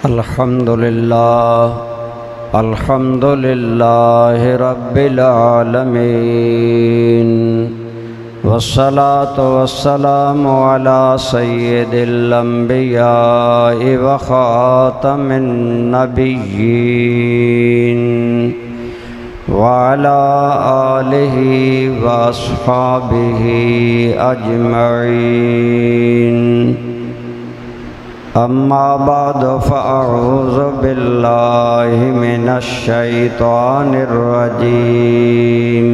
الحمد للہ رب العالمین والصلاة والسلام علی سید الانبیاء وخاتم النبیین وعلی آلہ واصحابہ اجمعین اما بعد فاعوذ باللہ من الشیطان الرجیم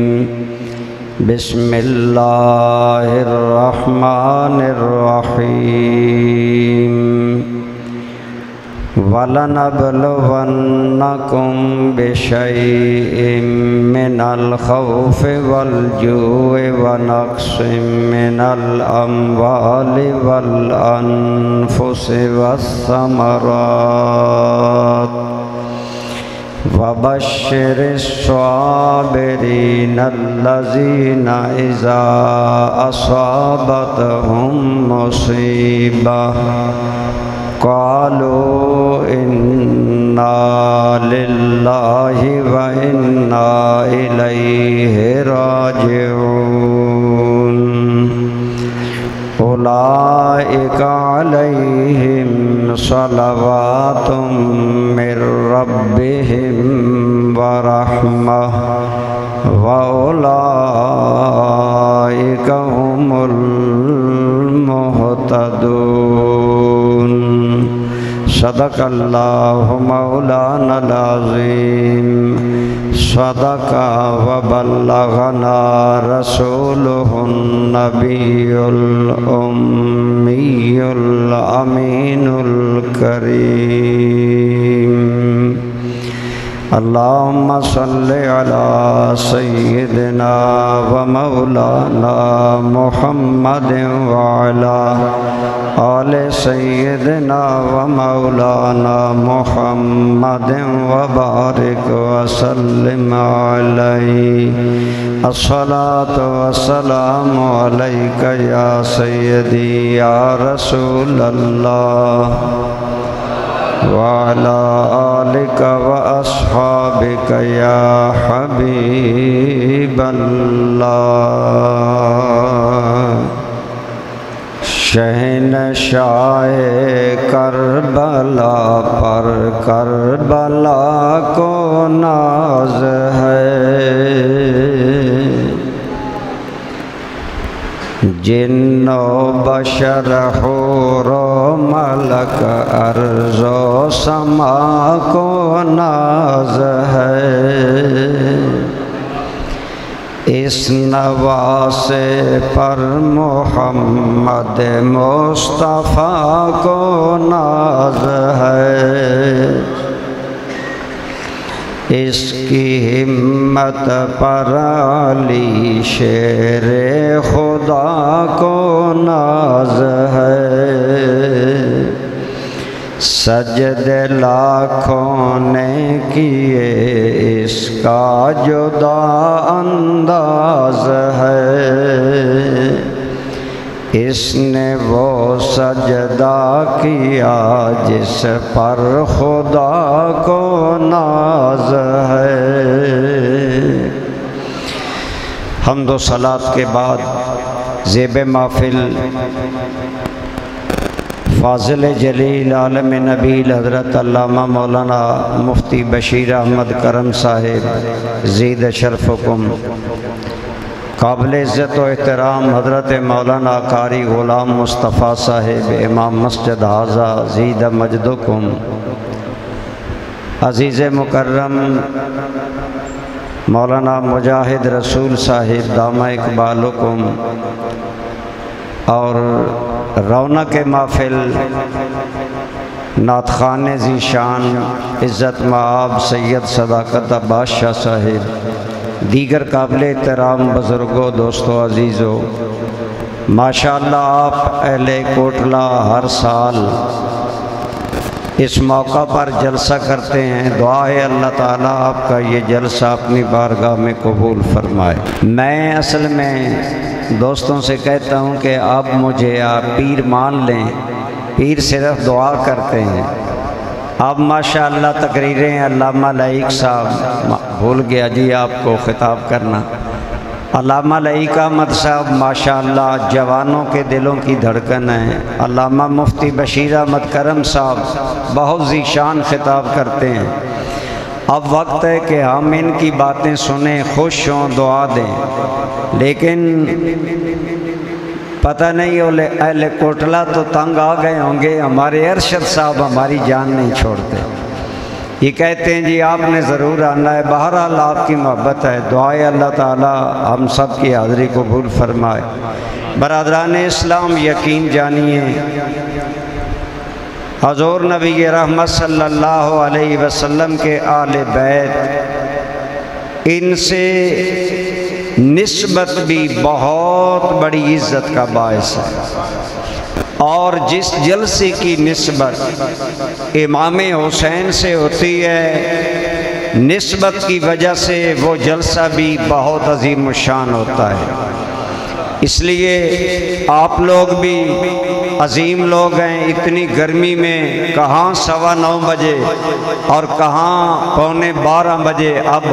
بسم اللہ الرحمن الرحیم وَلَنَبْلُوَنَّكُمْ بِشَيْءٍ مِّنَ الْخَوْفِ وَالْجُوعِ وَنَقْصٍ مِّنَ الْأَمْوَالِ وَالْأَنفُسِ وَالثَّمَرَاتِ وَبَشِّرِ الصَّابِرِينَ الَّذِينَ إِذَا أَصَابَتْهُم مُّصِيبَةٌ قالوا إنا لله وإنا إليه راجعون أولئك عليهم صلوات من ربهم ورحمة وأولئك هم المهتدون صدق اللہ مولانا العظیم صدق وبلغنا رسولہ النبی الأمی الأمین الکریم اللہم صل علی سیدنا و مولانا محمد وعلی آل سیدنا و مولانا محمد وبارک وسلم علیہ الصلاة والسلام علیک یا سیدی یا رسول اللہ وعلى آلك وأصحابك يا حبيب الله شہنشاہ کربلا پر کربلا کو ناز ہے جن و بشر حور و ملک ارض و سما کو ناز ہے اس نواسے پر محمد مصطفیٰ کو ناز ہے اس کی ہمت پر علی شیر خدا کو ناز ہے سجدے لاکھوں نے کیے اس کا جدا انداز ہے اس نے وہ سجدہ کیا جس پر خدا کو ناز ہے حمد و صلات کے بعد زیب محفل فاضل جلیل عالم نبیل حضرت علامہ مولانا مفتی بشیر احمد کرم صاحب زید شرفکم قابل عزت و احترام حضرت مولانا قاری غلام مصطفیٰ صاحب امام مسجد حاضہ زید مجدکم عزیز مکرم مولانا مجاہد رسول صاحب دامہ اقبالکم اور رونق محفل نعت خوان ذیشان عزت مآب سید صداقت عباس شاہ صاحب دیگر قابل احترام بزرگوں دوستوں عزیزوں ماشاءاللہ آپ اہل کوٹلہ ہر سال اس موقع پر جلسہ کرتے ہیں دعا ہے اللہ تعالیٰ آپ کا یہ جلسہ اپنی بارگاہ میں قبول فرمائے میں اصل میں دوستوں سے کہتا ہوں کہ اب مجھے آپ پیر مان لیں، پیر صرف دعا کرتے ہیں، اب ماشاءاللہ تقریریں علامہ لائق صاحب، بھول گیا جی آپ کو خطاب کرنا، علامہ لائق احمد صاحب ماشاءاللہ جوانوں کے دلوں کی دھڑکن ہیں۔ علامہ مفتی بشیر احمد کرم صاحب بہت ذیشان خطاب کرتے ہیں۔ اب وقت ہے کہ ہم ان کی باتیں سنیں، خوش ہوں، دعا دیں، لیکن پتہ نہیں اہل کوٹلہ تو تنگ آ گئے ہوں گے، ہمارے ارشد صاحب ہماری جان نہیں چھوڑتے، یہ کہتے ہیں جی آپ نے ضرور آنا ہے۔ بہرحال آپ کی محبت ہے، دعائے اللہ تعالی ہم سب کی حاضری قبول فرمائے۔ برادران اسلام یقین جانیے، حضور نبی رحمت صلی اللہ علیہ وسلم کے آل بیت، ان سے نسبت بھی بہت بڑی عزت کا باعث ہے، اور جس جلسے کی نسبت امام حسین سے ہوتی ہے، نسبت کی وجہ سے وہ جلسہ بھی بہت عظیم الشان ہوتا ہے۔ اس لیے آپ لوگ بھی عظیم لوگ ہیں، اتنی گرمی میں کہاں 9:15 بجے اور کہاں 11:45 بجے اب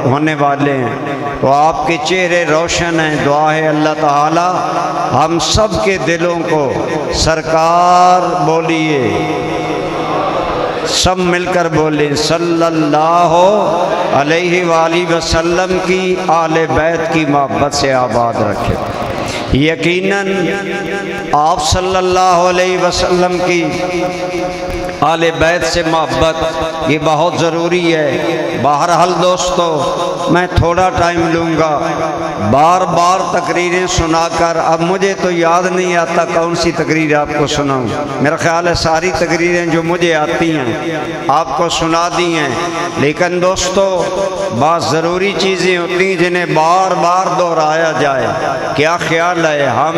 ہونے والے ہیں، تو آپ کے چہرے روشن ہیں۔ دعا ہے اللہ تعالی ہم سب کے دلوں کو سرکار بولیے، سب مل کر بولیں صلی اللہ علیہ وآلہ وسلم کی آل بیت کی محبت سے آباد رکھے۔ یقیناً آپ صلی اللہ علیہ وسلم کی آل بیت سے محبت یہ بہت ضروری ہے۔ بہرحال دوستو میں تھوڑا ٹائم لوں گا، بار بار تقریریں سنا کر اب مجھے تو یاد نہیں آتا کون سی تقریر آپ کو سناؤں، میرا خیال ہے ساری تقریریں جو مجھے آتی ہیں آپ کو سنا دی ہیں، لیکن دوستو بعض ضروری چیزیں ہوتی ہیں جنہیں بار بار دہرایا جائے۔ کیا خیال ہے ہم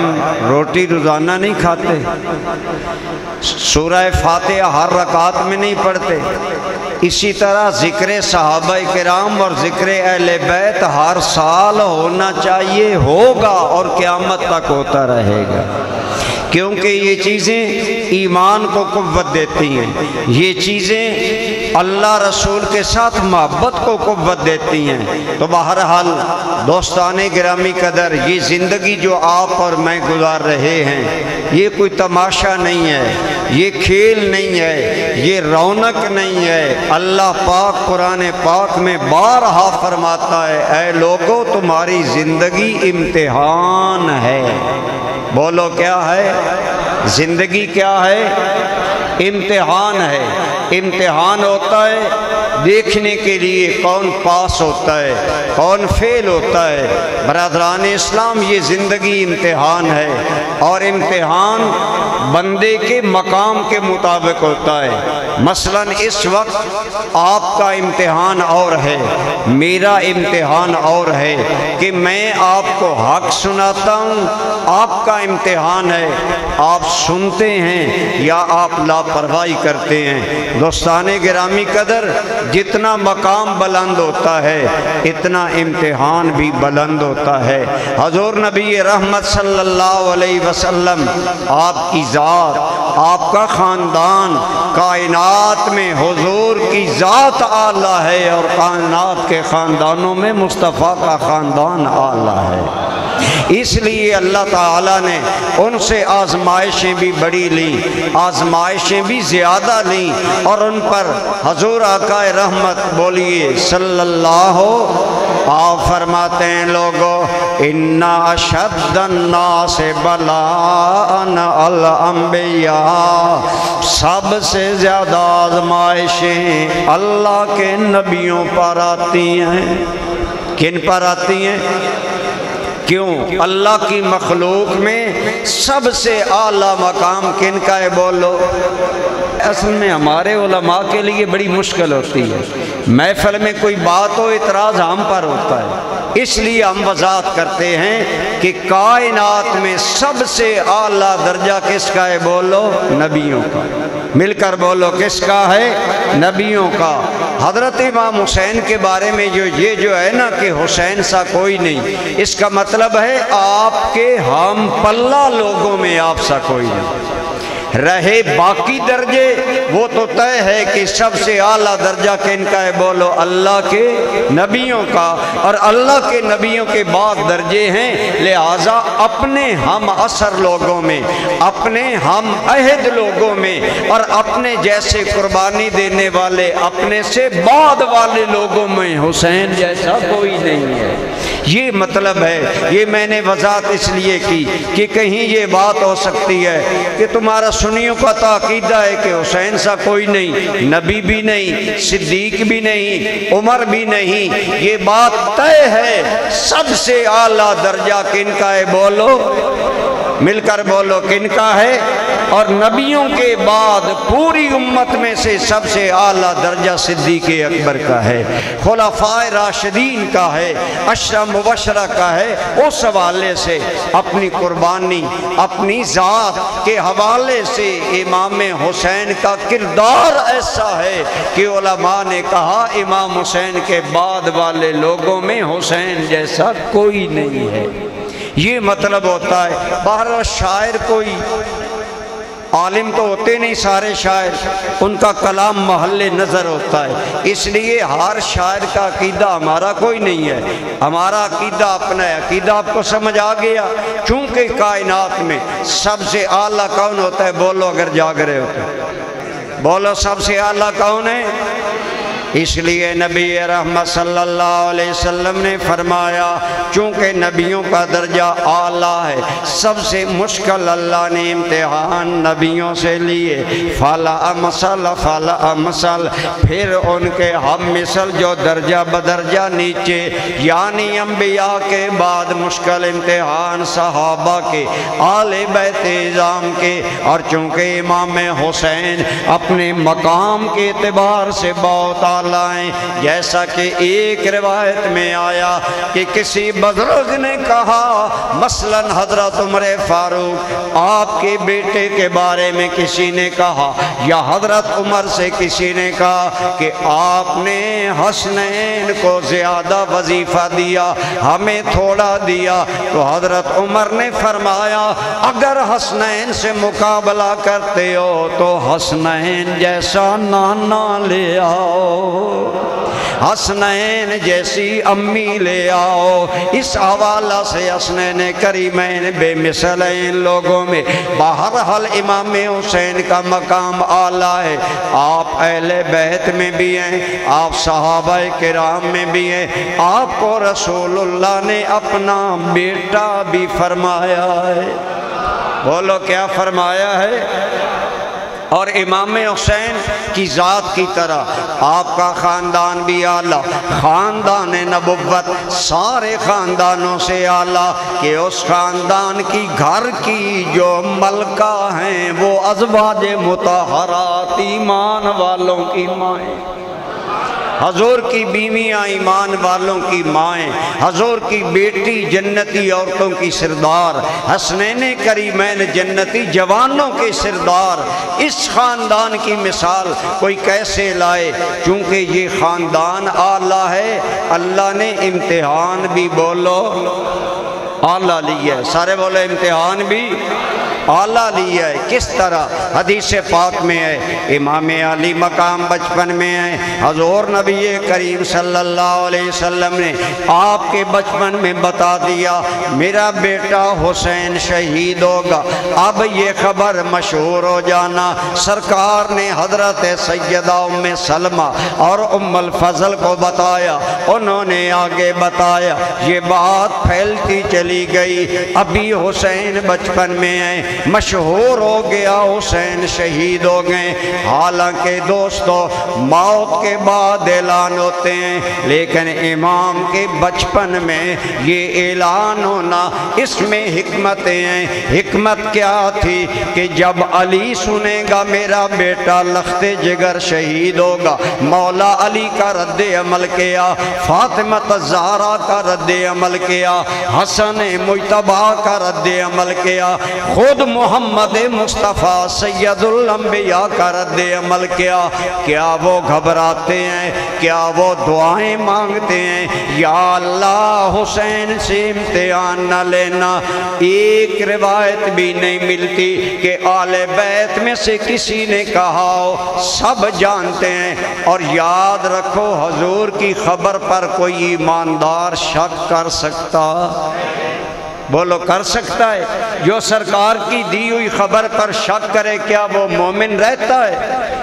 روٹی روزانہ نہیں کھاتے؟ سورہ فاتحہ ہر رکعت میں نہیں پڑھتے؟ اسی طرح ذکر صحابہ کرام اور ذکر اہل بیت ہر سال ہونا چاہیے، ہوگا اور قیامت تک ہوتا رہے گا، کیونکہ یہ چیزیں ایمان کو قوت دیتی ہیں، یہ چیزیں اللہ رسول کے ساتھ محبت کو قوت دیتی ہیں۔ تو بہرحال دوستان گرامی قدر، یہ زندگی جو آپ اور میں گزار رہے ہیں یہ کوئی تماشا نہیں ہے، یہ کھیل نہیں ہے، یہ رونق نہیں ہے۔ اللہ پاک قرآن پاک میں بارہا فرماتا ہے اے لوگو تمہاری زندگی امتحان ہے۔ بولو کیا ہے؟ زندگی کیا ہے؟ امتحان ہے۔ امتحان ہوتا ہے دیکھنے کے لیے کون پاس ہوتا ہے، کون فیل ہوتا ہے۔ برادران اسلام یہ زندگی امتحان ہے، اور امتحان بندے کے مقام کے مطابق ہوتا ہے۔ مثلا اس وقت آپ کا امتحان اور ہے، میرا امتحان اور ہے کہ میں آپ کو حق سناتا ہوں، آپ کا امتحان ہے آپ سنتے ہیں یا آپ لاپرواہی کرتے ہیں۔ دوستان گرامی قدر، جتنا مقام بلند ہوتا ہے اتنا امتحان بھی بلند ہوتا ہے۔ حضور نبی رحمت صلی اللہ علیہ وسلم، آپ کی ذات، آپ کا خاندان، کائنات میں حضور کی ذات اعلیٰ ہے، اور کائنات کے خاندانوں میں مصطفیٰ کا خاندان اعلیٰ ہے۔ اس لیے اللہ تعالیٰ نے ان سے آزمائشیں بھی بڑی لیں، آزمائشیں بھی زیادہ لیں، اور ان پر حضور آقا رحمت بولیے صلی اللہ آپ فرماتے ہیں لوگو اِنَّ أَشَدَّ النَّاسِ بَلَاءً الْأَنبِيَاء، سب سے زیادہ آزمائشیں اللہ کے نبیوں پر آتی ہیں۔ کن پر آتی ہیں؟ کیوں؟ اللہ کی مخلوق میں سب سے اعلیٰ مقام کن کا ہے؟ بولو۔ اصل میں ہمارے علماء کے لیے بڑی مشکل ہوتی ہے، محفل میں کوئی بات ہو اعتراض ہم پر ہوتا ہے، اس لیے ہم وضاحت کرتے ہیں کہ کائنات میں سب سے اعلیٰ درجہ کس کا ہے؟ بولو، نبیوں کا۔ مل کر بولو، کس کا ہے؟ نبیوں کا۔ حضرت امام حسین کے بارے میں یہ جو ہے نا کہ حسین سا کوئی نہیں، اس کا مطلب ہے آپ کے ہم پلہ لوگوں میں آپ سا کوئی نہیں۔ رہے باقی درجے وہ تو طے ہے کہ سب سے اعلیٰ درجہ کن کا ہے؟ بولو اللہ کے نبیوں کا، اور اللہ کے نبیوں کے بعد درجے ہیں۔ لہٰذا اپنے ہم عصر لوگوں میں، اپنے ہم عہد لوگوں میں، اور اپنے جیسے قربانی دینے والے اپنے سے بعد والے لوگوں میں حسین جیسا کوئی نہیں ہے۔ یہ مطلب ہے، یہ میں نے وضاحت اس لیے کی کہ کہیں یہ بات ہو سکتی ہے کہ تمہارا سنیوں کا تو عقیدہ ہے کہ حسین سا کوئی نہیں، نبی بھی نہیں، صدیق بھی نہیں، عمر بھی نہیں۔ یہ بات طے ہے سب سے اعلیٰ درجہ کن کا ہے؟ بولو، مل کر بولو، کن کا ہے؟ اور نبیوں کے بعد پوری امت میں سے سب سے اعلیٰ درجہ صدیق اکبر کا ہے، خلفائے راشدین کا ہے، عشرہ مبشرہ کا ہے۔ اس حوالے سے اپنی قربانی، اپنی ذات کے حوالے سے امام حسین کا کردار ایسا ہے کہ علماء نے کہا امام حسین کے بعد والے لوگوں میں حسین جیسا کوئی نہیں ہے۔ یہ مطلب ہوتا ہے۔ بہرحال شاعر کوئی عالم تو ہوتے نہیں سارے شاعر، ان کا کلام محل نظر ہوتا ہے، اس لیے ہر شاعر کا عقیدہ ہمارا کوئی نہیں ہے، ہمارا عقیدہ اپنا ہے۔ عقیدہ آپ کو سمجھ آ گیا؟ چونکہ کائنات میں سب سے اعلیٰ کون ہوتا ہے؟ بولو اگر جاگ رہے ہوتے، بولو سب سے اعلیٰ کون ہے؟ اس لیے نبی رحمت صلی اللہ علیہ وسلم نے فرمایا چونکہ نبیوں کا درجہ اعلیٰ ہے، سب سے مشکل اللہ نے امتحان نبیوں سے لیے، فلا مثل فلا مثل، پھر ان کے ہم مثل جو درجہ بدرجہ نیچے، یعنی انبیاء کے بعد مشکل امتحان صحابہ کے، آل بیت اعظام کے، اور چونکہ امام حسین اپنے مقام کے اعتبار سے بہت اعلیٰ ہیں، جیسا کہ ایک روایت میں آیا کہ کسی بزرگ نے کہا، مثلا حضرت عمر فاروق آپ کے بیٹے کے بارے میں کسی نے کہا، یا حضرت عمر سے کسی نے کہا کہ آپ نے حسنین کو زیادہ وظیفہ دیا، ہمیں تھوڑا دیا، تو حضرت عمر نے فرمایا اگر حسنین سے مقابلہ کرتے ہو تو حسنین جیسا نانا لے آؤ، حسنین جیسی امی لے آؤ۔ اس حوالہ سے حسنین کریمین بے مثل ہیں ان لوگوں میں۔ بہرحال امام حسین کا مقام اعلیٰ ہے، آپ اہل بیت میں بھی ہیں، آپ صحابہ کرام میں بھی ہیں، آپ کو رسول اللہ نے اپنا بیٹا بھی فرمایا ہے۔ بولو کیا فرمایا ہے؟ اور امام حسین کی ذات کی طرح آپ کا خاندان بھی اعلیٰ، خاندان نبوت سارے خاندانوں سے اعلیٰ، کہ اس خاندان کی گھر کی جو ملکہ ہیں وہ ازواج مطہرات ایمان والوں کی مائیں، حضور کی بیویاں ایمان والوں کی مائیں، حضور کی بیٹی جنتی عورتوں کی سردار، حسنین کریمین جنتی جوانوں کے سردار۔ اس خاندان کی مثال کوئی کیسے لائے؟ چونکہ یہ خاندان اعلیٰ ہے، اللہ نے امتحان بھی بولو اعلیٰ لیا ہے، سارے بولو امتحان بھی اعلیٰ لیا ہے۔ کس طرح؟ حدیث پاک میں ہے، امام علی مقام بچپن میں ہے، حضور نبی کریم صلی اللہ علیہ وسلم نے آپ کے بچپن میں بتا دیا میرا بیٹا حسین شہید ہوگا۔ اب یہ خبر مشہور ہو جانا، سرکار نے حضرت سیدہ ام سلمہ اور ام الفضل کو بتایا، انہوں نے آگے بتایا، یہ بات پھیلتی چلی گئی، ابھی حسین بچپن میں ہے، مشہور ہو گیا حسین شہید ہو گئے۔ حالانکہ دوستو موت کے بعد اعلان ہوتے ہیں، لیکن امام کے بچپن میں یہ اعلان ہونا، اس میں حکمتیں ہیں۔ حکمت کیا تھی کہ جب علی سنے گا میرا بیٹا لخت جگر شہید ہوگا، مولا علی کا رد عمل کیا، فاطمہ الزہرا کا رد عمل کیا، حسن مجتبی کا رد عمل کیا، خود محمد مصطفیٰ سید الانبیاء کا رد عمل کیا۔ کیا وہ گھبراتے ہیں کہ کیا وہ دعائیں مانگتے ہیں، یا اللہ حسین سے امتحان نہ لینا۔ ایک روایت بھی نہیں ملتی کہ آل بیت میں سے کسی نے کہا ہو، سب جانتے ہیں۔ اور یاد رکھو حضور کی خبر پر کوئی ایماندار شک کر سکتا؟ بولو کر سکتا ہے؟ جو سرکار کی دی ہوئی خبر پر شک کرے کیا وہ مومن رہتا ہے؟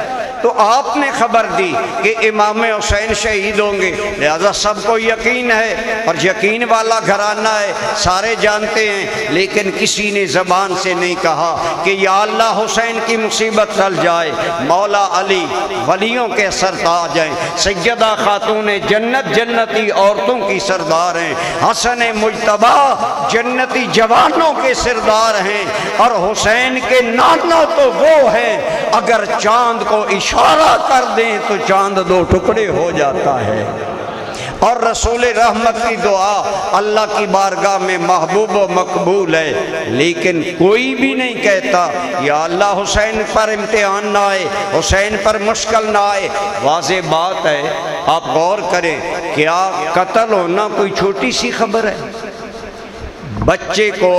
تو آپ نے خبر دی کہ امام حسین شہید ہوں گے، لہذا سب کو یقین ہے اور یقین والا گھرانہ ہے، سارے جانتے ہیں، لیکن کسی نے زبان سے نہیں کہا کہ یا اللہ حسین کی مصیبت ٹل جائے، مولا علی ولیوں کے سردار ہیں، سیدہ خاتون جنت جنتی عورتوں کی سردار ہیں، حسن مجتبی جنتی جوانوں کے سردار ہیں، اور حسین کے نانا تو وہ ہیں اگر چاند کو اشارہ کر دیں تو چاند دو ٹکڑے ہو جاتا ہے۔ اور رسول رحمت کی دعا اللہ کی بارگاہ میں محبوب و مقبول ہے، لیکن کوئی بھی نہیں کہتا یا اللہ حسین پر امتحان نہ آئے، حسین پر مشکل نہ آئے۔ واضح بات ہے، آپ غور کریں، کیا قتل ہونا کوئی چھوٹی سی خبر ہے؟ بچے کو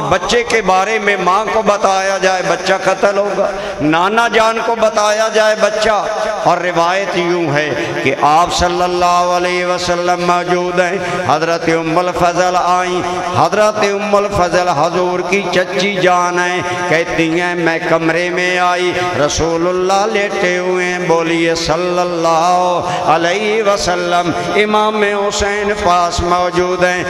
بچے کے بارے میں ماں کو بتایا جائے بچہ قتل ہوگا، نانا جان کو بتایا جائے بچہ۔ اور روایت یوں ہے کہ آپ صلی اللہ علیہ وسلم موجود ہیں، حضرت ام الفضل آئیں، حضرت ام الفضل حضور کی چچی جان ہیں، کہتی ہیں میں کمرے میں آئی، رسول اللہ لیٹے ہوئے ہیں، بولیے صلی اللہ علیہ وسلم، امام حسین پاس موجود ہیں۔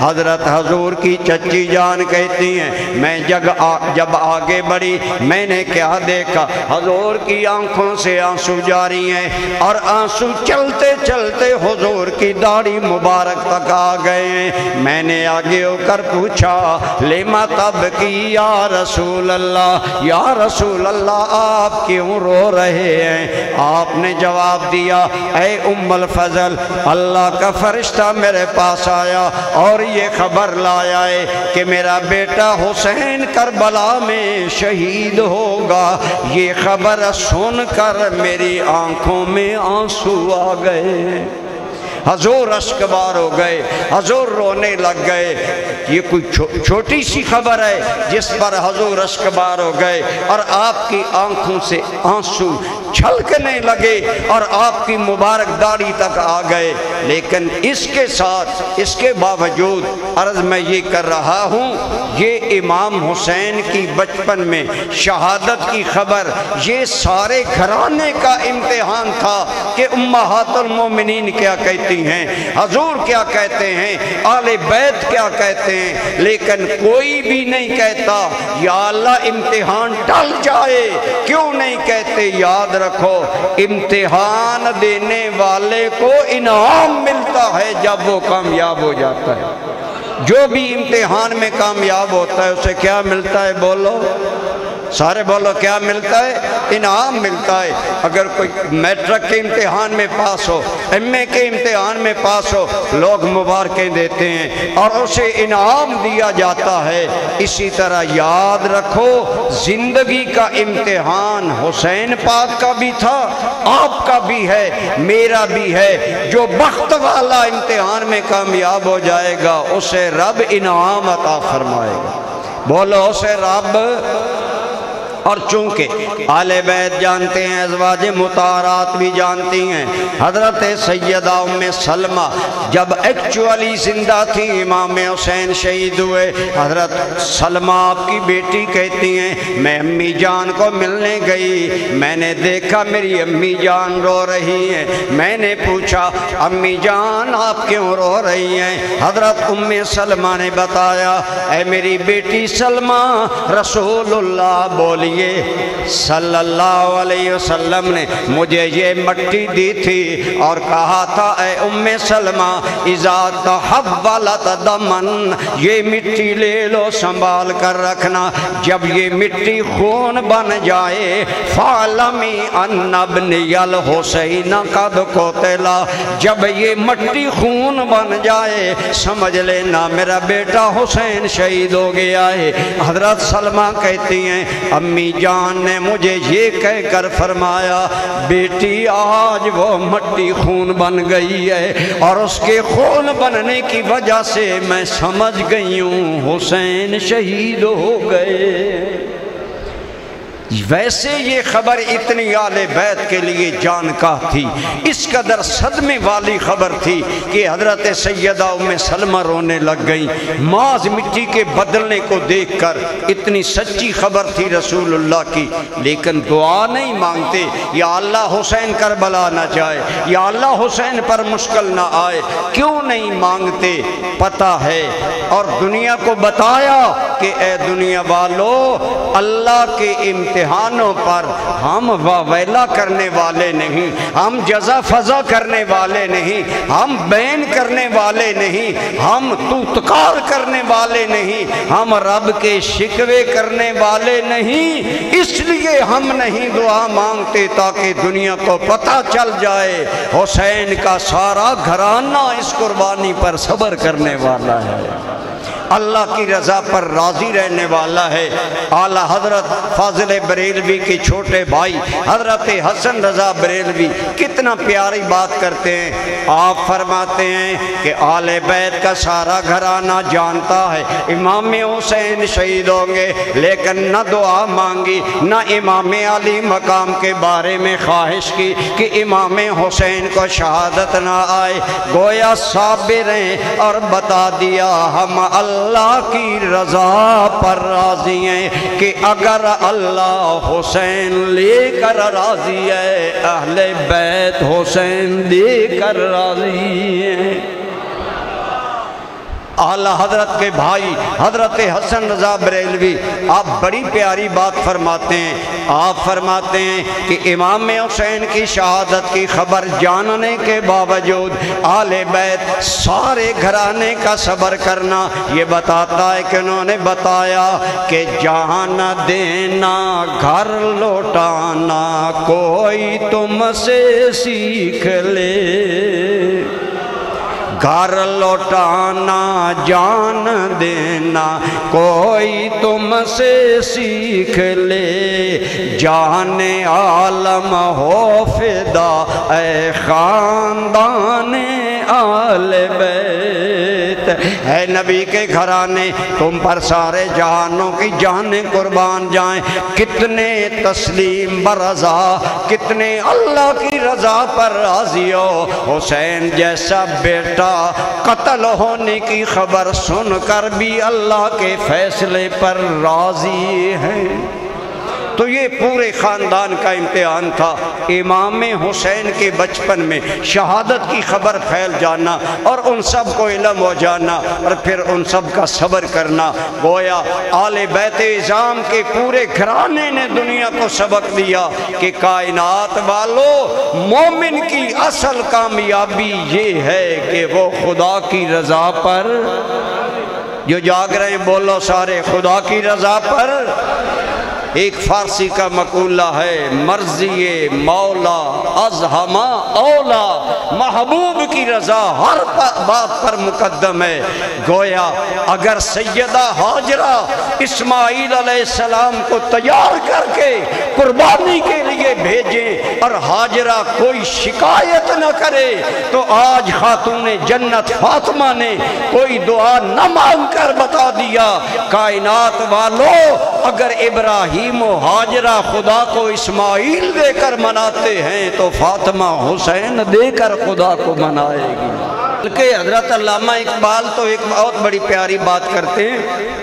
حضرت حضور کی چچی جان کہتی ہیں میں جب آگے بڑھی میں نے کیا دیکھا، حضور کی آنکھوں سے آنسو جاری ہیں، اور آنسو چلتے چلتے حضور کی داڑھی مبارک تک آ گئے ہیں۔ میں نے آگے ہو کر پوچھا لما تبکی یا رسول اللہ، یا رسول اللہ آپ کیوں رو رہے ہیں؟ آپ نے جواب دیا اے ام الفضل، اللہ کا فرشتہ میرے پاس آیا اور یہ خبر لایا ہے کہ میرا بیٹا حسین کربلا میں شہید ہوگا۔ یہ خبر سن کر میری آنکھوں میں آنسو آ گئے، حضور اشکبار ہو گئے، حضور رونے لگ گئے۔ یہ کوئی چھوٹی سی خبر ہے جس پر حضور اشکبار ہو گئے اور آپ کی آنکھوں سے آنسو چھلکنے لگے اور آپ کی مبارک داڑھی تک آ گئے۔ لیکن اس کے ساتھ اس کے باوجود عرض میں یہ کر رہا ہوں، یہ امام حسین کی بچپن میں شہادت کی خبر یہ سارے گھرانے کا امتحان تھا کہ امہات المومنین کیا کہتی ہیں، حضور کیا کہتے ہیں، آل بیت کیا کہتے ہیں، لیکن کوئی بھی نہیں کہتا یا اللہ امتحان ٹل جائے۔ کیوں نہیں کہتے؟ یاد رکھو امتحان دینے والے کو انعام ملتا ہے جب وہ کامیاب ہو جاتا ہے۔ جو بھی امتحان میں کامیاب ہوتا ہے اسے کیا ملتا ہے؟ بولو سارے بولو، کیا ملتا ہے؟ انعام ملتا ہے۔ اگر کوئی میٹرک کے امتحان میں پاس ہو، ایم اے کے امتحان میں پاس ہو، لوگ مبارکیں دیتے ہیں اور اسے انعام دیا جاتا ہے۔ اسی طرح یاد رکھو زندگی کا امتحان حسین پاک کا بھی تھا، آپ کا بھی ہے، میرا بھی ہے۔ جو بخت والا امتحان میں کامیاب ہو جائے گا اسے رب انعام عطا فرمائے گا، بولو اسے رب۔ اور چونکہ آل بیت جانتے ہیں، ازواج مطہرات بھی جانتی ہیں، حضرت سیدہ ام سلمہ جب ایکچولی زندہ تھی امام حسین شہید ہوئے، حضرت سلمہ آپ کی بیٹی کہتی ہیں میں امی جان کو ملنے گئی، میں نے دیکھا میری امی جان رو رہی ہیں، میں نے پوچھا امی جان آپ کیوں رو رہی ہیں؟ حضرت ام سلمہ نے بتایا اے میری بیٹی سلمہ، رسول اللہ بولی صلی اللہ علیہ وسلم نے مجھے یہ مٹی دی تھی اور کہا تھا اے ام سلمہ اذا تحولت دمن، یہ مٹی لے لو سنبھال کر رکھنا، جب یہ مٹی خون بن جائے فعلمی ان ابنی الحسین قد قتلا، جب یہ مٹی خون بن جائے سمجھ لینا میرا بیٹا حسین شہید ہو گیا ہے۔ حضرت سلمہ کہتی ہیں امی امی جان نے مجھے یہ کہہ کر فرمایا بیٹی آج وہ مٹی خون بن گئی ہے اور اس کے خون بننے کی وجہ سے میں سمجھ گئی ہوں حسین شہید ہو گئے۔ ویسے یہ خبر اتنی آل بیت کے لیے جان کا تھی، اس قدر صدمے والی خبر تھی کہ حضرت سیدہ ام سلمہ رونے لگ گئیں ماذ مٹی کے بدلنے کو دیکھ کر۔ اتنی سچی خبر تھی رسول اللہ کی، لیکن دعا نہیں مانگتے یا اللہ حسین کربلا نہ جائے، یا اللہ حسین پر مشکل نہ آئے، کیوں نہیں مانگتے؟ پتہ ہے اور دنیا کو بتایا کہ اے دنیا والو، اللہ کے امتحانوں پر ہم واویلا کرنے والے نہیں، ہم جزا فضا کرنے والے نہیں، ہم بین کرنے والے نہیں، ہم توتکار کرنے والے نہیں، ہم رب کے شکوے کرنے والے نہیں۔ اس لیے ہم نہیں دعا مانگتے تاکہ دنیا کو پتہ چل جائے حسین کا سارا گھرانہ اس قربانی پر صبر کرنے والا ہے، اللہ کی رضا پر راضی رہنے والا ہے۔ اعلیٰ حضرت فاضل بریلوی کے چھوٹے بھائی حضرت حسن رضا بریلوی کتنا پیاری بات کرتے ہیں۔ آپ فرماتے ہیں کہ آل بیت کا سارا گھرانہ جانتا ہے امام حسین شہید ہوں گے، لیکن نہ دعا مانگی نہ امام علی مقام کے بارے میں خواہش کی کہ امام حسین کو شہادت نہ آئے، گویا صابر ہیں اور بتا دیا ہم اللہ کی رضا پر راضی ہیں کہ اگر اللہ حسین لے کر راضی ہے، اہل بیت حسین لے کر راضی ہیں۔ اعلیٰ حضرت کے بھائی حضرت حسن رضا بریلوی آپ بڑی پیاری بات فرماتے ہیں۔ آپ فرماتے ہیں کہ امام حسین کی شہادت کی خبر جاننے کے باوجود آل بیت سارے گھرانے کا صبر کرنا یہ بتاتا ہے کہ انہوں نے بتایا کہ جان دینا گھر لوٹانا کوئی تم سے سیکھ لے، گھر لوٹانا جان دینا کوئی تم سے سیکھ لے، جان عالم ہو فدا اے خاندان آل بیت۔ اے نبی کے گھرانے تم پر سارے جہانوں کی جانیں قربان جائیں، کتنے تسلیم برضا، کتنے اللہ کی رضا پر راضی ہو۔ حسین جیسا بیٹا قتل ہونے کی خبر سن کر بھی اللہ کے فیصلے پر راضی ہیں۔ تو یہ پورے خاندان کا امتحان تھا، امام حسین کے بچپن میں شہادت کی خبر پھیل جانا اور ان سب کو علم ہو جانا اور پھر ان سب کا صبر کرنا۔ گویا آل بیت اعظام کے پورے گھرانے نے دنیا کو سبق دیا کہ کائنات والو، مومن کی اصل کامیابی یہ ہے کہ وہ خدا کی رضا پر، جو جاگ رہے ہیں بولو سارے، خدا کی رضا پر۔ ایک فارسی کا مقولہ ہے، مرضی مولا از ہما اولا، محبوب کی رضا ہر بات پر مقدم ہے۔ گویا اگر سیدہ ہاجرہ اسماعیل علیہ السلام کو تیار کر کے قربانی کے لیے بھیجیں اور ہاجرہ کوئی شکایت نہ کرے تو آج خاتون جنت فاطمہ نے کوئی دعا نہ مانگ کر بتا دیا، کائنات والو اگر ابراہیم و ہاجرہ خدا کو اسماعیل دے کر مناتے ہیں تو فاطمہ حسین دے کر خدا کو منائے گی۔ بلکہ حضرت علامہ اقبال تو ایک بہت بڑی پیاری بات کرتے ہیں،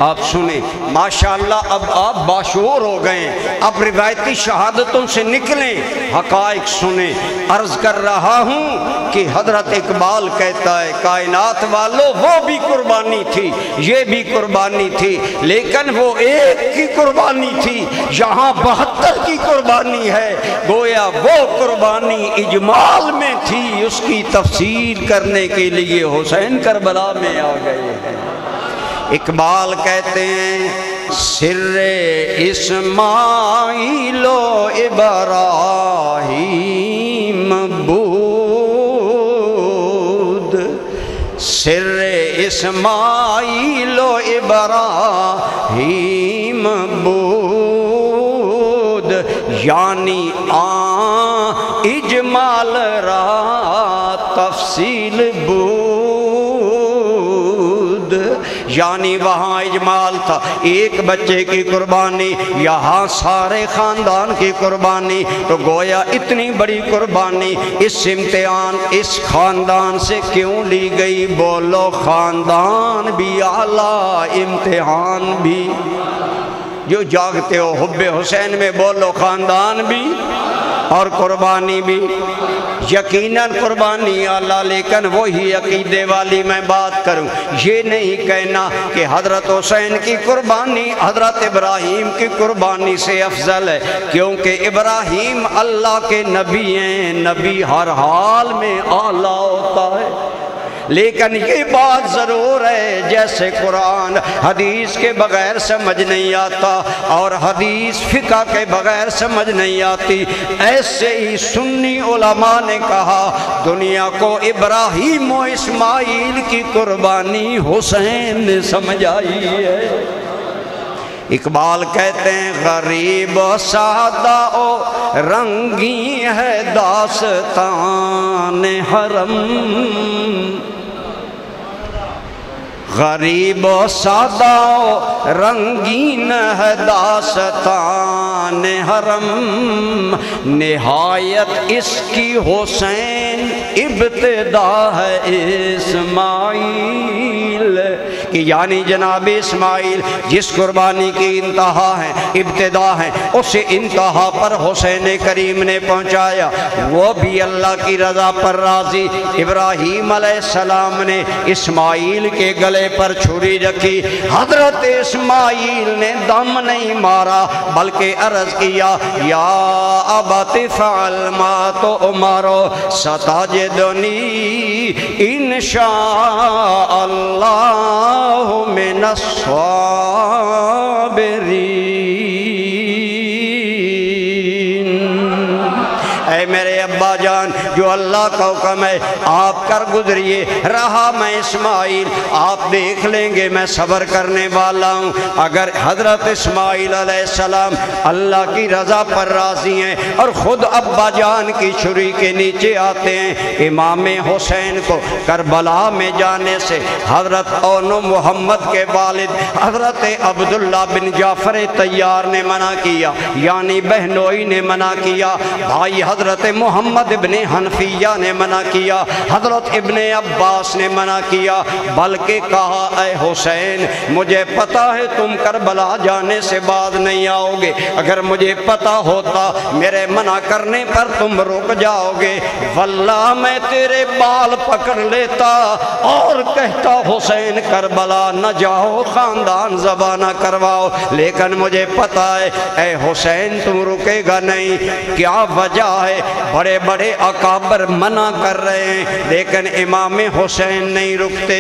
آپ سنیں ماشاءاللہ۔ اب آپ باشعور ہو گئے، اب روایتی شہادتوں سے نکلیں، حقائق سنیں۔ عرض کر رہا ہوں کہ حضرت اقبال کہتا ہے کائنات والو وہ بھی قربانی تھی، یہ بھی قربانی تھی، لیکن وہ ایک کی قربانی تھی، یہاں 72 کی قربانی ہے۔ گویا وہ قربانی اجمال میں تھی، اس کی تفصیل کرنے کے لیے حسین کربلا میں آ گئے ہیں۔ اقبال کہتے ہیں سر اسماعیل و ابراہیم بود، سر اسماعیل و ابراہیم بود، اجمال را تفصیل بود، یعنی وہاں اجمال تھا، ایک بچے کی قربانی، یہاں سارے خاندان کی قربانی، تو گویا اتنی بڑی قربانی اس امتحان اس خاندان سے کیوں لی گئی؟ بولو خاندان بھی اعلیٰ، امتحان بھی۔ جو جاگتے ہو حب حسین میں بولو خاندان بھی اور قربانی بھی۔ یقیناً قربانی اعلیٰ، لیکن وہی عقیدے والی میں بات کروں، یہ نہیں کہنا کہ حضرت حسین کی قربانی حضرت ابراہیم کی قربانی سے افضل ہے، کیونکہ ابراہیم اللہ کے نبی ہیں، نبی ہر حال میں اعلیٰ ہوتا ہے۔ لیکن یہ بات ضرور ہے جیسے قرآن حدیث کے بغیر سمجھ نہیں آتا اور حدیث فقہ کے بغیر سمجھ نہیں آتی، ایسے ہی سنی علماء نے کہا دنیا کو ابراہیم و اسماعیل کی قربانی حسین نے سمجھ آئی ہے۔ اقبال کہتے ہیں غریب و سادہ و رنگی ہے داستان حرم، غریب و سادہ و رنگین ہے داستان حرم، نہایت اس کی حسین ابتدا ہے اسماعیل، کہ یعنی جناب اسماعیل جس قربانی کی انتہا ہے ابتدا ہے، اسے انتہا پر حسین کریم نے پہنچایا، وہ بھی اللہ کی رضا پر راضی۔ ابراہیم علیہ السلام نے اسماعیل کے گلے پر چھری رکھی، حضرت اسماعیل نے دم نہیں مارا بلکہ عرض کیا یا ابت فعل ما تؤمر ستجدنی انشاء اللہ من الصابرین۔ اے میرے ابا جان، جو اللہ کا حکم ہے آپ کر گزریے، رہا میں اسماعیل آپ دیکھ لیں گے، میں صبر کرنے والا ہوں۔ اگر حضرت اسماعیل علیہ السلام اللہ کی رضا پر راضی ہیں اور خود ابا جان کی چھری کے نیچے آتے ہیں، امام حسین کو کربلا میں جانے سے حضرت اون محمد کے والد حضرت عبداللہ بن جعفر طیار نے منع کیا، یعنی بہنوئی نے منع کیا، بھائی حضرت محمد ابن حنفیہ نے منع کیا، حضرت ابن عباس نے منع کیا، بلکہ کہا اے حسین مجھے پتا ہے تم کربلا جانے سے بعد نہیں آؤ گے، اگر مجھے پتا ہوتا میرے منع کرنے پر تم رک جاؤ گے، واللہ میں تیرے بال پکڑ لیتا اور کہتا حسین کربلا نہ جاؤ، خاندان ذبح نہ کرواؤ، لیکن مجھے پتا ہے اے حسین تم رکے گا نہیں۔ کیا وجہ ہے؟ بڑے بڑے اکابر منع کر رہے ہیں لیکن امام حسین نہیں رکتے۔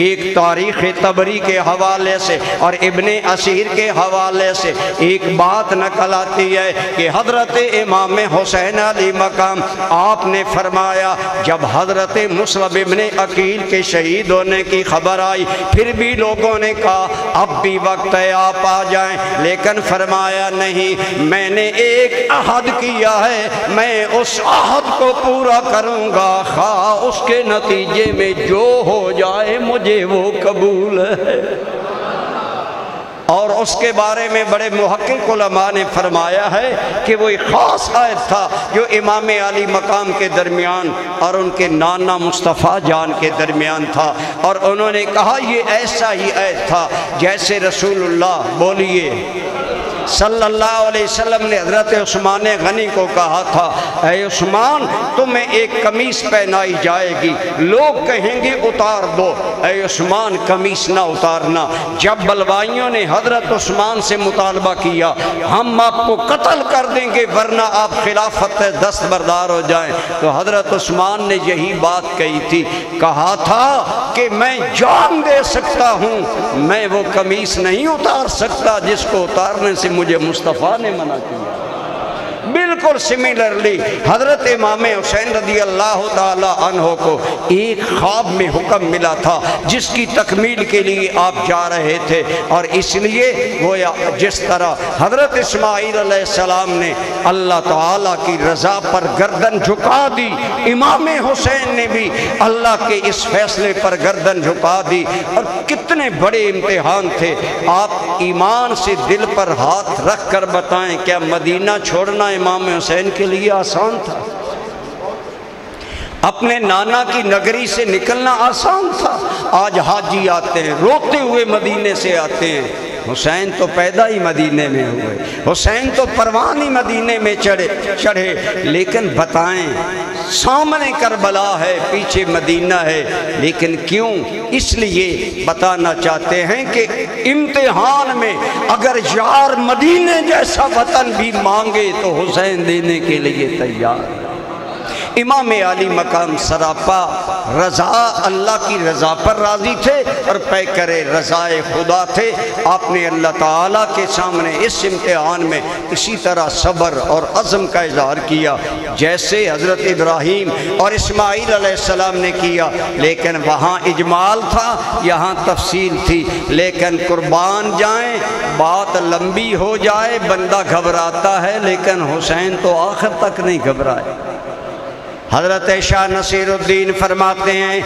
ایک تاریخ طبری کے حوالے سے اور ابن اسیر کے حوالے سے ایک بات نقل آتی ہے کہ حضرت امام حسین علی مقام آپ نے فرمایا جب حضرت مصعب ابن عقیل کے شہید ہونے کی خبر آئی، پھر بھی لوگوں نے کہا اب بھی وقت ہے آپ آ جائیں، لیکن فرمایا نہیں، میں نے ایک عہد کیا ہے، میں اس عہد کو پورا کروں گا، خواہ اس کے نتیجے میں جو ہو جائے مجھے وہ قبول ہے۔ اور اس کے بارے میں بڑے محقق علماء نے فرمایا ہے کہ وہ ایک خاص آیت تھا جو امام علی مقام کے درمیان اور ان کے نانا مصطفیٰ جان کے درمیان تھا، اور انہوں نے کہا یہ ایسا ہی آیت تھا جیسے رسول اللہ بولیے صلی اللہ علیہ وسلم نے حضرت عثمان غنی کو کہا تھا اے عثمان تمہیں ایک قمیص پہنائی جائے گی، لوگ کہیں گے اتار دو، اے عثمان قمیص نہ اتارنا۔ جب بلوائیوں نے حضرت عثمان سے مطالبہ کیا ہم آپ کو قتل کر دیں گے ورنہ آپ خلافت دستبردار ہو جائیں، تو حضرت عثمان نے یہی بات کہی تھی، کہا تھا کہ میں جان دے سکتا ہوں، میں وہ قمیص نہیں اتار سکتا جس کو اتارنے سے مجھے مصطفیٰ نے منع کیا۔ بالکل سملرلی حضرت امام حسین رضی اللہ تعالی عنہ کو ایک خواب میں حکم ملا تھا جس کی تکمیل کے لیے آپ جا رہے تھے، اور اس لیے گویا جس طرح حضرت اسماعیل علیہ السلام نے اللہ تعالیٰ کی رضا پر گردن جھکا دی۔ امام حسین نے بھی اللہ کے اس فیصلے پر گردن جھکا دی۔ اور کتنے بڑے امتحان تھے۔ آپ ایمان سے دل پر ہاتھ رکھ کر بتائیں، کیا مدینہ چھوڑنا امام حسین کے لیے آسان تھا؟ اپنے نانا کی نگری سے نکلنا آسان تھا؟ آج حاجی آتے ہیں روتے ہوئے مدینے سے آتے ہیں، حسین تو پیدا ہی مدینے میں ہوئے، حسین تو پروان ہی مدینے میں چڑھے، لیکن بتائیں سامنے کربلا ہے، پیچھے مدینہ ہے، لیکن کیوں؟ اس لیے بتانا چاہتے ہیں کہ امتحان میں اگر یار مدینے جیسا وطن بھی مانگے تو حسین دینے کے لیے تیار۔ امام علی مقام سراپا رضا، اللہ کی رضا پر راضی تھے اور پیکر رضا خدا تھے۔ آپ نے اللہ تعالیٰ کے سامنے اس امتحان میں اسی طرح صبر اور عزم کا اظہار کیا جیسے حضرت ابراہیم اور اسماعیل علیہ السلام نے کیا، لیکن وہاں اجمال تھا، یہاں تفصیل تھی۔ لیکن قربان جائیں، بات لمبی ہو جائے بندہ گھبراتا ہے، لیکن حسین تو آخر تک نہیں گھبرائے۔ حضرت شاہ نصیر الدین فرماتے ہیں،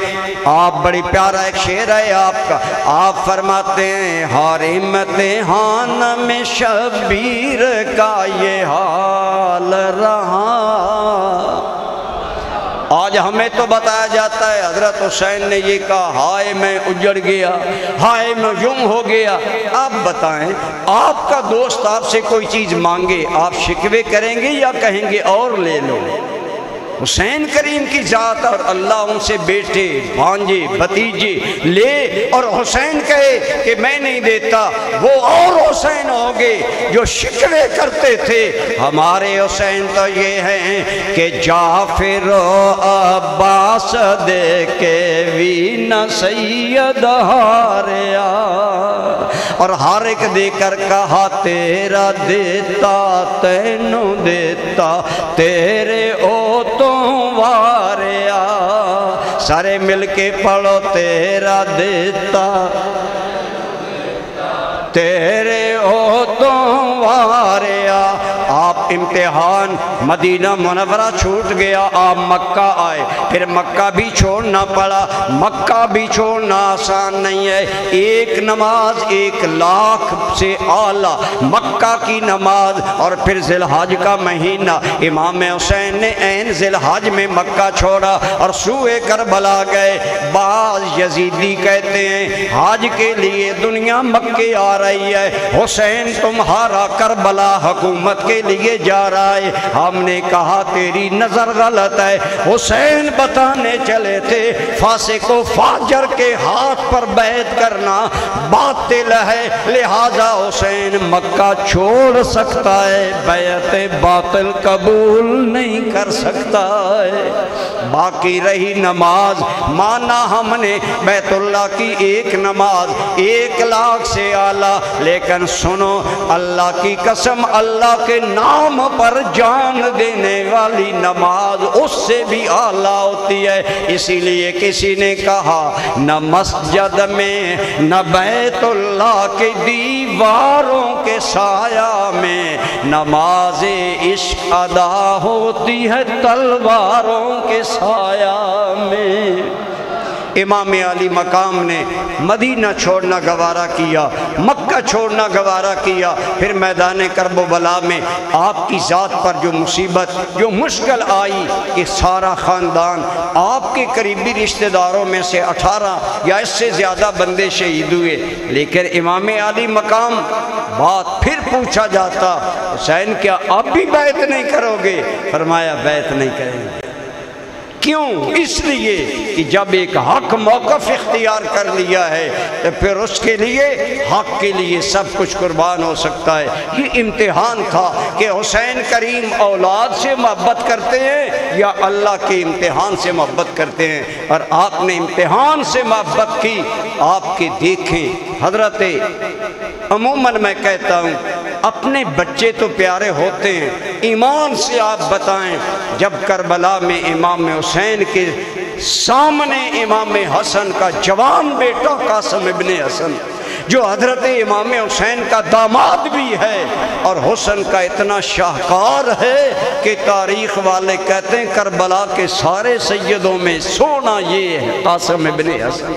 آپ بڑی پیارا ایک شعر ہے آپ کا، آپ فرماتے ہیں ہر امتحان میں شبیر کا یہ حال رہا۔ آج ہمیں تو بتایا جاتا ہے حضرت حسین نے یہ کہا، ہائے میں اجڑ گیا، ہائے میں یوں ہو گیا۔ آپ بتائیں، آپ کا دوست آپ سے کوئی چیز مانگے، آپ شکوے کریں گے یا کہیں گے اور لے لو؟ حسین کریم کی ذات اور اللہ ان سے بیٹے بھانجے بھتیجے لے، اور حسین کہے کہ میں نہیں دیتا، وہ اور حسین ہوگے جو شکوے کرتے تھے۔ ہمارے حسین تو یہ ہیں کہ جعفر و عباس دے کے بھی نہ سید ہاریا، اور ہر ایک دے کر کہا تیرا دیتا تینوں دیتا تیرے او تو واریا، سارے مل کے پڑھو تیرا دیتا تیرے او تو واریا۔ آپ امتحان مدینہ منورہ چھوٹ گیا، آپ مکہ آئے، پھر مکہ بھی چھوڑنا پڑا۔ مکہ بھی چھوڑنا آسان نہیں ہے، ایک نماز 1,00,000 سے اعلیٰ مکہ کی نماز، اور پھر ذی الحج کا مہینہ۔ امام حسین نے عین ذی الحج میں مکہ چھوڑا اور سوئے کربلا گئے۔ بعض یزیدی کہتے ہیں حج کے لیے دنیا مکے آ رہی ہے، حسین تمہارا کربلا حکومت کے لیے جا رہا ہے۔ ہم نے کہا تیری نظر غلط ہے، حسین بتانے چلے تھے فاسق و فاجر کے ہاتھ پر بیعت کرنا باطل ہے، لہذا حسین مکہ چھوڑ سکتا ہے، بیعت باطل قبول نہیں کر سکتا ہے۔ باقی رہی نماز، مانا ہم نے بیت اللہ کی ایک نماز 1,00,000 سے اعلیٰ، لیکن سنو اللہ کی قسم، اللہ کے نام پر جان دینے والی نماز اس سے بھی اعلیٰ ہوتی ہے۔ اسی لیے کسی نے کہا نہ مسجد میں نہ بیت اللہ کے دیواروں کے سایہ میں نماز عشق ادا ہوتی ہے تلواروں کے سایہ میں۔ امام علی مقام نے مدینہ چھوڑنا گوارا کیا، مکہ چھوڑنا گوارا کیا، پھر میدان کرب و بلا میں آپ کی ذات پر جو مصیبت جو مشکل آئی کہ سارا خاندان آپ کے قریبی رشتہ داروں میں سے 18 یا اس سے زیادہ بندے شہید ہوئے، لیکن امام علی مقام بات پھر پوچھا جاتا حسین کیا آپ بھی بیعت نہیں کرو گے؟ فرمایا بیعت نہیں کریں گے۔ کیوں؟ اس لیے کہ جب ایک حق موقف اختیار کر لیا ہے تو پھر اس کے لیے حق کے لیے سب کچھ قربان ہو سکتا ہے۔ یہ امتحان تھا کہ حسین کریم اولاد سے محبت کرتے ہیں یا اللہ کے امتحان سے محبت کرتے ہیں، اور آپ نے امتحان سے محبت کی۔ آپ کے دیکھیں حضرت، عموماً میں کہتا ہوں اپنے بچے تو پیارے ہوتے ہیں، ایمان سے آپ بتائیں جب کربلا میں امام حسین کے سامنے امام حسن کا جوان بیٹا قاسم ابن حسن جو حضرت امام حسین کا داماد بھی ہے اور حسن کا اتنا شاہکار ہے کہ تاریخ والے کہتے ہیں کربلا کے سارے سیدوں میں سونا یہ ہے قاسم ابن حسن۔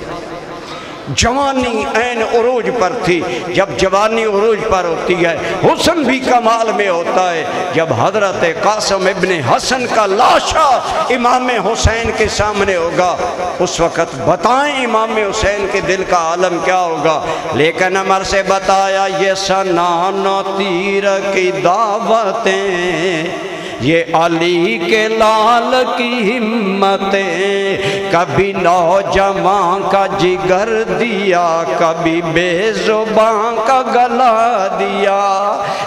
جوانی عین عروج پر تھی، جب جوانی عروج پر ہوتی ہے حسن بھی کمال میں ہوتا ہے۔ جب حضرت قاسم ابن حسن کا لاشا امام حسین کے سامنے ہوگا اس وقت بتائیں امام حسین کے دل کا عالم کیا ہوگا۔ لیکن عمر سے بتایا یہ سنان و تیر کی دعوتیں، یہ علی کے لال کی ہمتیں، کبھی نوجوان کا جگر دیا، کبھی بے زبان کا گلا دیا۔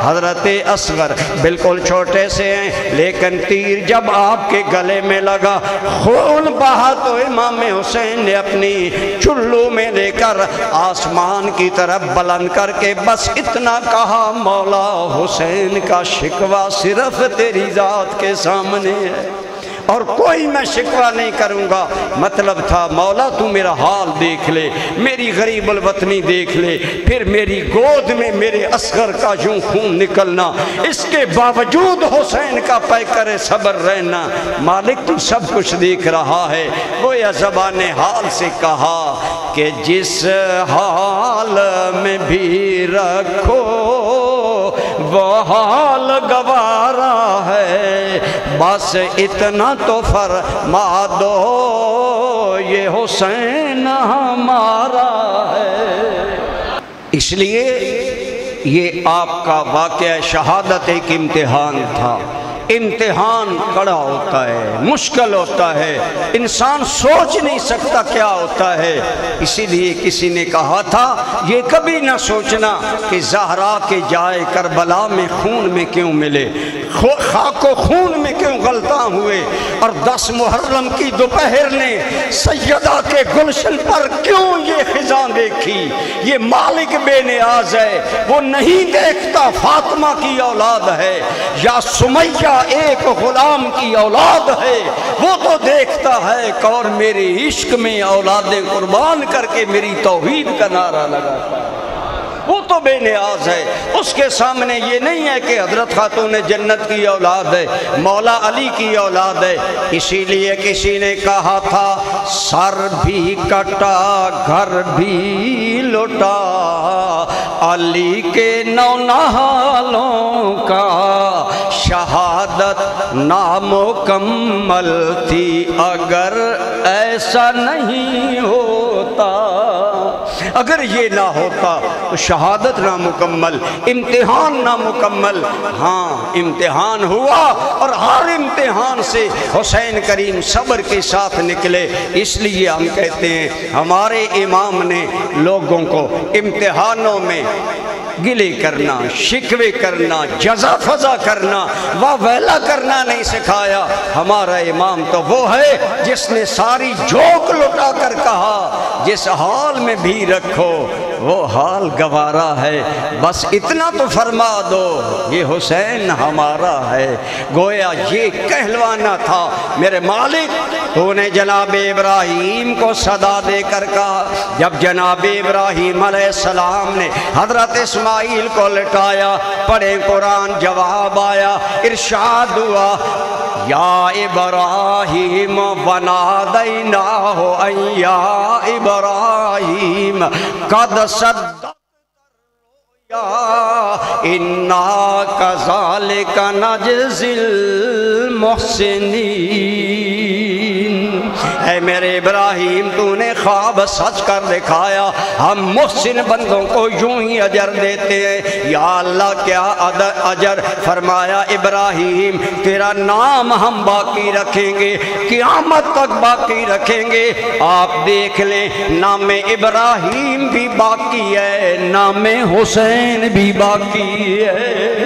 حضرت اصغر بالکل چھوٹے سے ہیں لیکن تیر جب آپ کے گلے میں لگا خون بہا تو امام حسین نے اپنی چلو میں لے کر آسمان کی طرف بلند کر کے بس اتنا کہا، مولا حسین کا شکوہ صرف تیری ذات کے سامنے ہے اور کوئی میں شکوہ نہیں کروں گا۔ مطلب تھا مولا تو میرا حال دیکھ لے، میری غریب الوطنی دیکھ لے، پھر میری گود میں میرے اصغر کا یوں خون نکلنا، اس کے باوجود حسین کا پیکر صبر رہنا۔ مالک تو سب کچھ دیکھ رہا ہے۔ گویا زبان حال سے کہا کہ جس حال میں بھی رکھو وہ حال گوارا ہے، بس اتنا تو فرما دو یہ حسین ہمارا ہے۔ اس لیے یہ آپ کا واقعہ شہادت ایک امتحان تھا۔ امتحان کڑا ہوتا ہے، مشکل ہوتا ہے، انسان سوچ نہیں سکتا کیا ہوتا ہے۔ اسی لیے کسی نے کہا تھا یہ کبھی نہ سوچنا کہ زہرا کے جائے کربلا میں خون میں کیوں ملے، خاک و خون میں کیوں غلطاں ہوئے، اور 10 محرم کی دوپہر نے سیدہ کے گلشن پر کیوں یہ خزاں دیکھی۔ یہ مالک بے نیاز ہے، وہ نہیں دیکھتا فاطمہ کی اولاد ہے یا سمیہ ایک غلام کی اولاد ہے، وہ تو دیکھتا ہے کور میرے عشق میں اولادیں قربان کر کے میری توحید کا نعرہ لگاتا ہے۔ وہ تو بے نیاز ہے، اس کے سامنے یہ نہیں ہے کہ حضرت خاتون جنت کی اولاد ہے، مولا علی کی اولاد ہے۔ اسی لیے کسی نے کہا تھا سر بھی کٹا گھر بھی لوٹا، علی کے نونہالوں کا شہادت نامکمل تھی اگر ایسا نہیں ہوتا۔ اگر یہ نہ ہوتا تو شہادت نامکمل، امتحان نامکمل۔ ہاں امتحان ہوا اور ہر امتحان سے حسین کریم صبر کے ساتھ نکلے۔ اس لیے ہم کہتے ہیں ہمارے امام نے لوگوں کو امتحانوں میں گلے کرنا، شکوے کرنا، جزا فضا کرنا، واویلا کرنا نہیں سکھایا۔ ہمارا امام تو وہ ہے جس نے ساری جھونک لٹا کر کہا جس حال میں بھی رکھو وہ حال گوارا ہے، بس اتنا تو فرما دو یہ حسین ہمارا ہے۔ گویا یہ کہلوانا تھا میرے مالک، تو نے جناب ابراہیم کو صدا دے کر کہا۔ جب جناب ابراہیم علیہ السلام نے حضرت اسماعیل کو لٹایا، پڑھیں قرآن، جواب آیا، ارشاد ہوا یا ابراہیم ونادیناہ ان یا ابراہیم قد صدقت انا کذالک نجزی المحسنین۔ اے میرے ابراہیم تو نے خواب سچ کر دکھایا، ہم محسن بندوں کو یوں ہی اجر دیتے ہیں۔ یا اللہ کیا اجر؟ فرمایا ابراہیم تیرا نام ہم باقی رکھیں گے، قیامت تک باقی رکھیں گے۔ آپ دیکھ لیں نام ابراہیم بھی باقی ہے، نام حسین بھی باقی ہے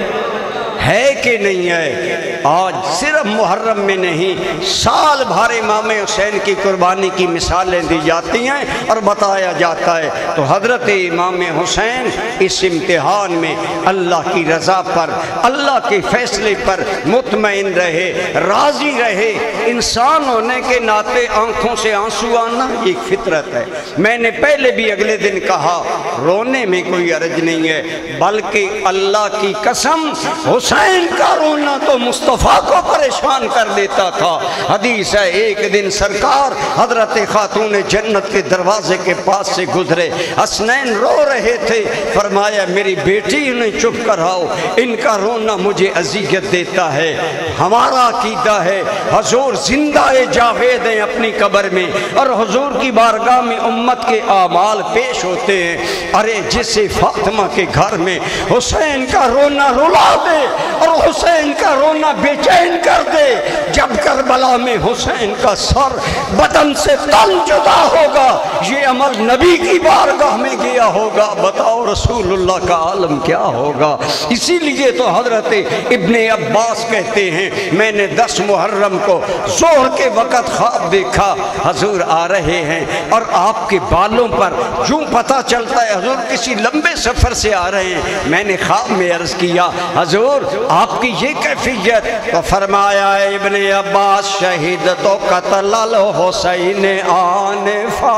کہ نہیں ہے؟ آج صرف محرم میں نہیں، سال بھر امام حسین کی قربانی کی مثالیں دی جاتی ہیں اور بتایا جاتا ہے۔ تو حضرت امام حسین اس امتحان میں اللہ کی رضا پر، اللہ کے فیصلے پر مطمئن رہے، راضی رہے۔ انسان ہونے کے ناطے آنکھوں سے آنسو آنا ایک فطرت ہے۔ میں نے پہلے بھی اگلے دن کہا رونے میں کوئی حرج نہیں ہے، بلکہ اللہ کی قسم حسین کا رونا تو مصطفیٰ کو پریشان کر دیتا تھا۔ حدیث ہے ایک دن سرکار حضرت خاتون جنت کے دروازے کے پاس سے گزرے، حسنین رو رہے تھے، فرمایا میری بیٹی انہیں چپ کراؤ، ان کا رونا مجھے اذیت دیتا ہے۔ ہمارا عقیدہ ہے حضور زندہ جاوید ہیں اپنی قبر میں، اور حضور کی بارگاہ میں امت کے اعمال پیش ہوتے ہیں۔ ارے جسے فاطمہ کے گھر میں حسین کا رونا رلا دے اور حسین کا رونا بے چین کر دے، جب کربلا میں حسین کا سر بدن سے تن جدا ہوگا، یہ عمل نبی کی بارگاہ میں گیا ہوگا، بتاؤ رسول اللہ کا عالم کیا ہوگا؟ اسی لیے تو حضرت ابن عباس کہتے ہیں میں نے 10 محرم کو ظہر کے وقت خواب دیکھا، حضور آ رہے ہیں اور آپ کے بالوں پر یوں پتہ چلتا ہے حضور کسی لمبے سفر سے آ رہے ہیں۔ میں نے خواب میں عرض کیا حضور آپ کی یہ کیفیت، تو فرمایا ابن عباس شہید تو قتل الحسین آنفا،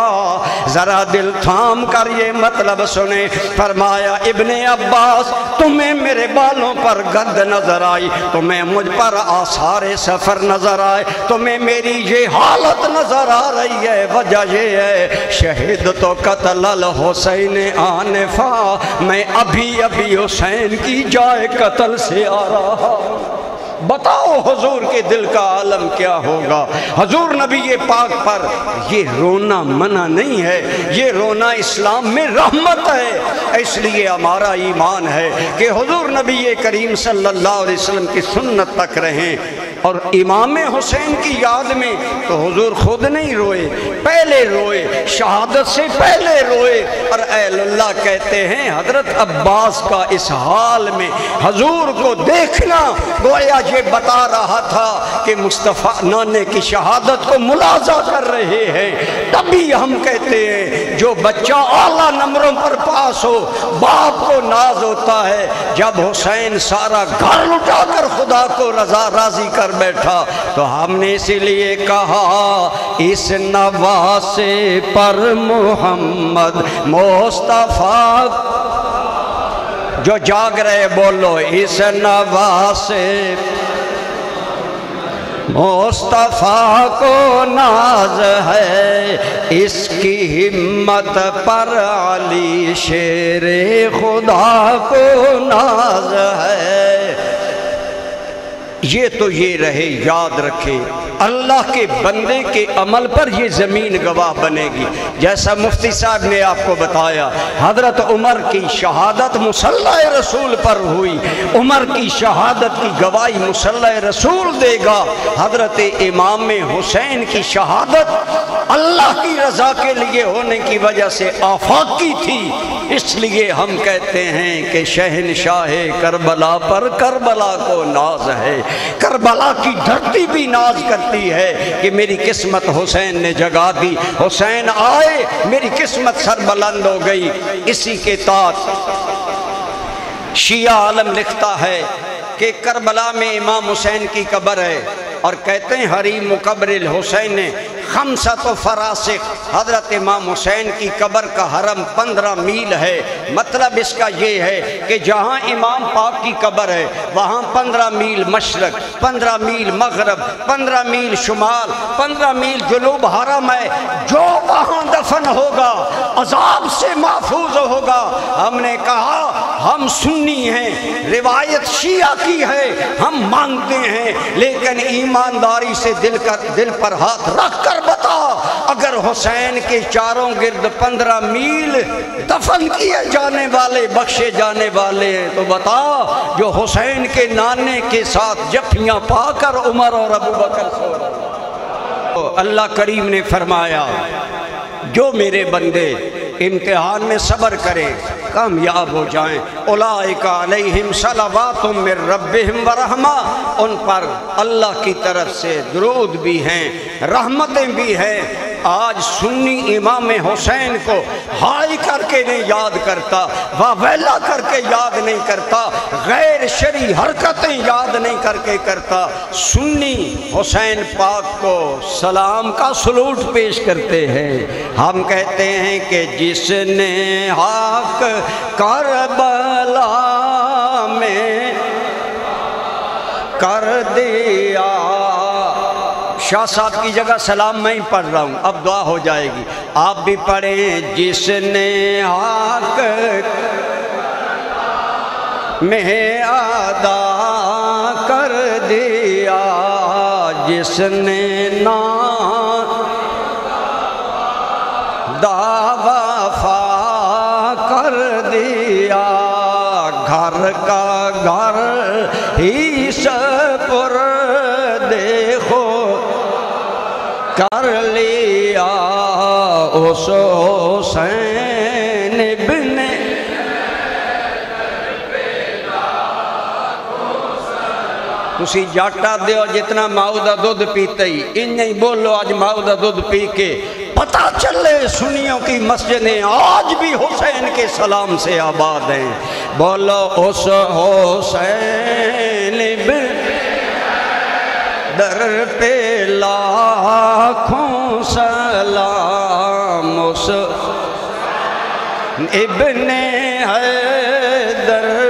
ذرا دل تھام کر یہ مطلب سنے، فرمایا ابن عباس تمہیں میرے بالوں پر گند نظر آئی، تمہیں مجھ پر آثار سفر نظر آئے، تمہیں میری یہ حالت نظر آ رہی ہے، وجہ یہ ہے شہید تو قتل الحسین آنفا، میں ابھی حسین کی جائے قتل سے آ رہا۔ بتاؤ حضور کے دل کا عالم کیا ہوگا؟ حضور نبی پاک پر یہ رونا منع نہیں ہے، یہ رونا اسلام میں رحمت ہے۔ اس لیے ہمارا ایمان ہے کہ حضور نبی کریم صلی اللہ علیہ وسلم کی سنت تک رہیں، اور امام حسین کی یاد میں تو حضور خود نہیں روئے، پہلے روئے، شہادت سے پہلے روئے، اور اہل اللہ کہتے ہیں حضرت عباس کا اس حال میں حضور کو دیکھنا گویا یہ بتا رہا تھا کہ مصطفیٰ نانے کی شہادت کو ملاحظہ کر رہے ہیں۔ تبھی ہم کہتے ہیں جو بچہ اعلیٰ نمبروں پر پاس ہو باپ کو ناز ہوتا ہے، جب حسین سارا گھر لٹا کر خدا کو راضی کر بیٹھا تو ہم نے اسی لیے کہا اس نواسے پر محمد مصطفیٰ، جو جاگ رہے بولو اس نواسے مصطفیٰ کو ناز ہے، اس کی ہمت پر علی شیر خدا کو ناز ہے۔ یہ تو یہ رہے یاد رکھے اللہ کے بندے کے عمل پر یہ زمین گواہ بنے گی۔ جیسا مفتی صاحب نے آپ کو بتایا حضرت عمر کی شہادت مصلی رسول پر ہوئی، عمر کی شہادت کی گواہی مصلی رسول دے گا۔ حضرت امام حسین کی شہادت اللہ کی رضا کے لیے ہونے کی وجہ سے آفاقی تھی، اس لیے ہم کہتے ہیں کہ شہنشاہ کربلا پر کربلا کو ناز ہے، کربلا کی دھرتی بھی ناز کرتی ہے کہ میری قسمت حسین نے جگا دی، حسین آئے میری قسمت سر بلند ہو گئی۔ اسی کے تحت شیعہ عالم لکھتا ہے کہ کربلا میں امام حسین کی قبر ہے، اور کہتے ہیں حریم قبر الحسین خمسۃ فراسخ، حضرت امام حسین کی قبر کا حرم 15 میل ہے۔ مطلب اس کا یہ ہے کہ جہاں امام پاک کی قبر ہے وہاں 15 میل مشرق، 15 میل مغرب، 15 میل شمال، 15 میل جنوب حرم ہے، جو وہاں دفن ہوگا عذاب سے محفوظ ہوگا۔ ہم نے کہا ہم سنی ہیں، روایت شیعہ کی ہے، ہم مانتے ہیں، لیکن ایمانداری سے دل پر ہاتھ رکھ کر بتا، اگر حسین کے چاروں گرد 15 میل دفن کیے جانے والے بخشے جانے والے ہیں تو بتا جو حسین کے نانے کے ساتھ جفیاں پا کر عمر اور ابو بکر سو رہے۔ اللہ کریم نے فرمایا جو میرے بندے امتحان میں صبر کریں کامیاب ہو جائیں۔ اولئک علیہم صلوات من ربہم ورحمہ، ان پر اللہ کی طرف سے درود بھی ہیں، رحمتیں بھی ہیں۔ آج سنی امام حسین کو ہائی کر کے نہیں یاد کرتا، واویلا کر کے یاد نہیں کرتا، غیر شرعی حرکتیں یاد نہیں کر کے کرتا، سنی حسین پاک کو سلام کا سلوٹ پیش کرتے ہیں۔ ہم کہتے ہیں کہ جس نے حق کربلا میں کر دیا، شاہ صاحب کی جگہ سلام میں ہی پڑھ رہا ہوں، اب دعا ہو جائے گی، آپ بھی پڑھیں۔ جس نے حق میں ادا کر دیا، جس نے وفا کر دیا، گھر کا گھر ہی سپر دیکھو کر لیا، اس حسین ابن تسی جاٹا دیو جتنا ماؤ دا دودھ پیتے ہی، انہیں بولو آج ماؤ دا دودھ پی کے پتہ چلے سنیوں کی مسجدیں آج بھی حسین کے سلام سے آباد ہیں۔ بولو اس حسین ابن در پہ لاکھوں سلام، اس ابن حیدر